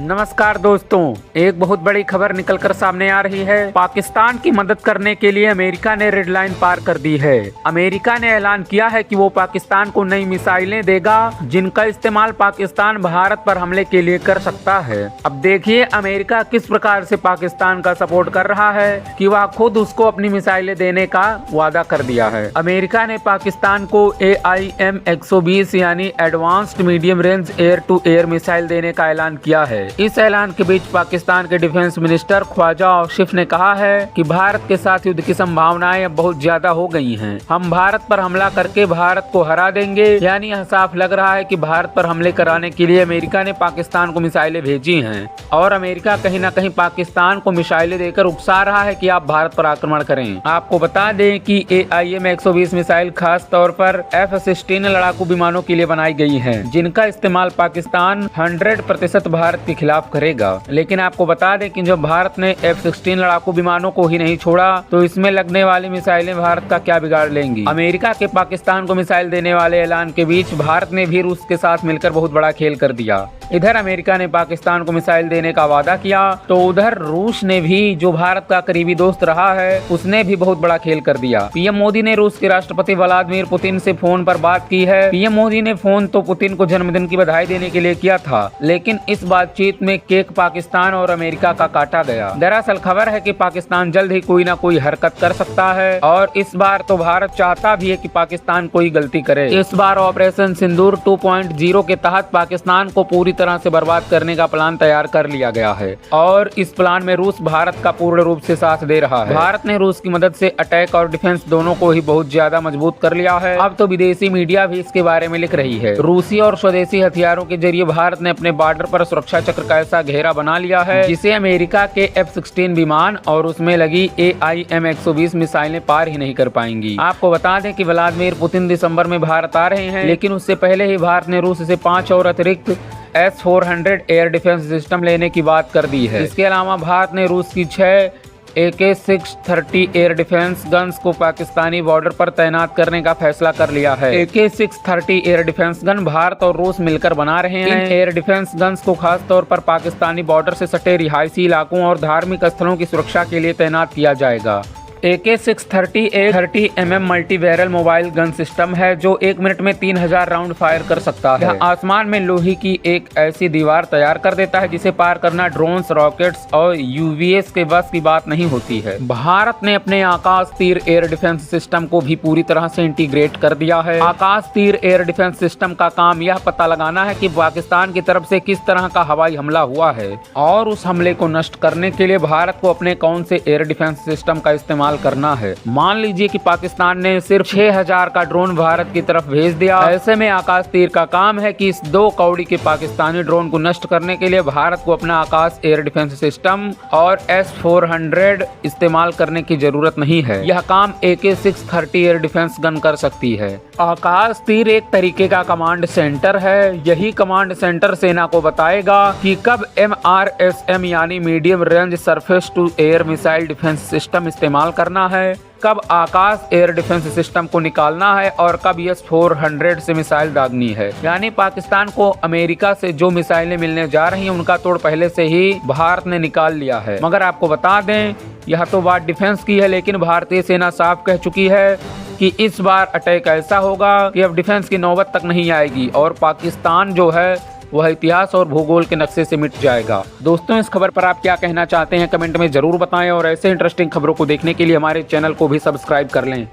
नमस्कार दोस्तों, एक बहुत बड़ी खबर निकलकर सामने आ रही है। पाकिस्तान की मदद करने के लिए अमेरिका ने रेड लाइन पार कर दी है। अमेरिका ने ऐलान किया है कि वो पाकिस्तान को नई मिसाइलें देगा जिनका इस्तेमाल पाकिस्तान भारत पर हमले के लिए कर सकता है। अब देखिए अमेरिका किस प्रकार से पाकिस्तान का सपोर्ट कर रहा है कि वह खुद उसको अपनी मिसाइलें देने का वादा कर दिया है। अमेरिका ने पाकिस्तान को AIM-120 यानी advanced medium range air to air missile देने का ऐलान किया है। इस ऐलान के बीच पाकिस्तान के डिफेंस मिनिस्टर ख्वाजा आसिफ ने कहा है कि भारत के साथ युद्ध की संभावनाएं अब बहुत ज्यादा हो गई हैं। हम भारत पर हमला करके भारत को हरा देंगे। यानी यह साफ लग रहा है कि भारत पर हमले कराने के लिए अमेरिका ने पाकिस्तान को मिसाइलें भेजी हैं और अमेरिका कहीं न कहीं पाकिस्तान को मिसाइलें देकर उकसा रहा है कि आप भारत पर आक्रमण करें। आपको बता दें कि AIM-120 मिसाइल खास तौर पर F-16 लड़ाकू विमानों के लिए बनाई गई है, जिनका इस्तेमाल पाकिस्तान 100% भारत के खिलाफ करेगा। लेकिन आपको बता दें कि जब भारत ने F-16 लड़ाकू विमानों को ही नहीं छोड़ा तो इसमें लगने वाली मिसाइलें भारत का क्या बिगाड़ लेंगी। अमेरिका के पाकिस्तान को मिसाइल देने वाले ऐलान के बीच भारत ने भी रूस के साथ मिलकर बहुत बड़ा खेल कर दिया। इधर अमेरिका ने पाकिस्तान को मिसाइल देने का वादा किया तो उधर रूस ने भी, जो भारत का करीबी दोस्त रहा है, उसने भी बहुत बड़ा खेल कर दिया। पीएम मोदी ने रूस के राष्ट्रपति व्लादिमीर पुतिन से फोन पर बात की है। पीएम मोदी ने फोन तो पुतिन को जन्मदिन की बधाई देने के लिए किया था, लेकिन इस बातचीत में केक पाकिस्तान और अमेरिका का काटा गया। दरअसल खबर है कि पाकिस्तान जल्द ही कोई ना कोई हरकत कर सकता है और इस बार तो भारत चाहता भी है कि पाकिस्तान कोई गलती करे। इस बार ऑपरेशन सिंदूर 2.0 के तहत पाकिस्तान को पूरी तरह से बर्बाद करने का प्लान तैयार कर लिया गया है और इस प्लान में रूस भारत का पूर्ण रूप से साथ दे रहा है। भारत ने रूस की मदद से अटैक और डिफेंस दोनों को ही बहुत ज्यादा मजबूत कर लिया है। अब तो विदेशी मीडिया भी इसके बारे में लिख रही है। रूसी और स्वदेशी हथियारों के जरिए भारत ने अपने बॉर्डर पर सुरक्षा चक्र का ऐसा घेरा बना लिया है जिसे अमेरिका के F-16 विमान और उसमें लगी AIM-120 मिसाइलें पार ही नहीं कर पाएंगी। आपको बता दें कि व्लादिमीर पुतिन दिसंबर में भारत आ रहे हैं, लेकिन उससे पहले ही भारत ने रूस से 5 और अतिरिक्त S-400 एयर डिफेंस सिस्टम लेने की बात कर दी है। इसके अलावा भारत ने रूस की 6 AK-630 एयर डिफेंस गन्स को पाकिस्तानी बॉर्डर पर तैनात करने का फैसला कर लिया है। AK-630 air defence gun Bharat और रूस मिलकर बना रहे हैं। इन एयर डिफेंस गन्स को खास तौर पर पाकिस्तानी बॉर्डर से सटे रिहायशी इलाकों और धार्मिक स्थलों की सुरक्षा के लिए तैनात किया जाएगा। AK-630 एक 30 mm multi barrel mobile gun system है जो 1 मिनट में 3000 राउंड फायर कर सकता है। आसमान में लोहे की एक ऐसी दीवार तैयार कर देता है जिसे पार करना ड्रोन्स, रॉकेट्स और UVS के बस की बात नहीं होती है। भारत ने अपने आकाश तीर एयर डिफेंस सिस्टम को भी पूरी तरह से इंटीग्रेट कर दिया है। आकाश तीर एयर डिफेंस सिस्टम का काम यह पता लगाना है कि पाकिस्तान की तरफ से किस तरह का हवाई हमला हुआ है और उस हमले को नष्ट करने के लिए भारत को अपने कौन से एयर डिफेंस सिस्टम का इस्तेमाल करना है। मान लीजिए कि पाकिस्तान ने सिर्फ 6000 का ड्रोन भारत की तरफ भेज दिया। ऐसे में आकाश तीर का काम है कि इस 2 कौड़ी के पाकिस्तानी ड्रोन को नष्ट करने के लिए भारत को अपना आकाश एयर डिफेंस सिस्टम और S-400 इस्तेमाल करने की जरूरत नहीं है। यह काम AK-630 एयर डिफेंस गन कर सकती है। आकाश तीर एक तरीके का कमांड सेंटर है। यही कमांड सेंटर सेना को बताएगा कि कब MRSM यानी medium range surface to air missile defence system इस्तेमाल करना है, कब आकाश एयर डिफेंस सिस्टम को निकालना है और कब S-400 से मिसाइल दागनी है। यानी पाकिस्तान को अमेरिका से जो मिसाइलें मिलने जा रही हैं उनका तोड़ पहले से ही भारत ने निकाल लिया है। मगर आपको बता दें यह तो बात डिफेंस की है, लेकिन भारतीय सेना साफ कह चुकी है कि इस बार अटैक ऐसा होगा कि अब डिफेंस की नौबत तक नहीं आएगी और पाकिस्तान जो है वह इतिहास और भूगोल के नक्शे से मिट जाएगा। दोस्तों, इस खबर पर आप क्या कहना चाहते हैं कमेंट में जरूर बताएं और ऐसे इंटरेस्टिंग खबरों को देखने के लिए हमारे चैनल को भी सब्सक्राइब कर लें।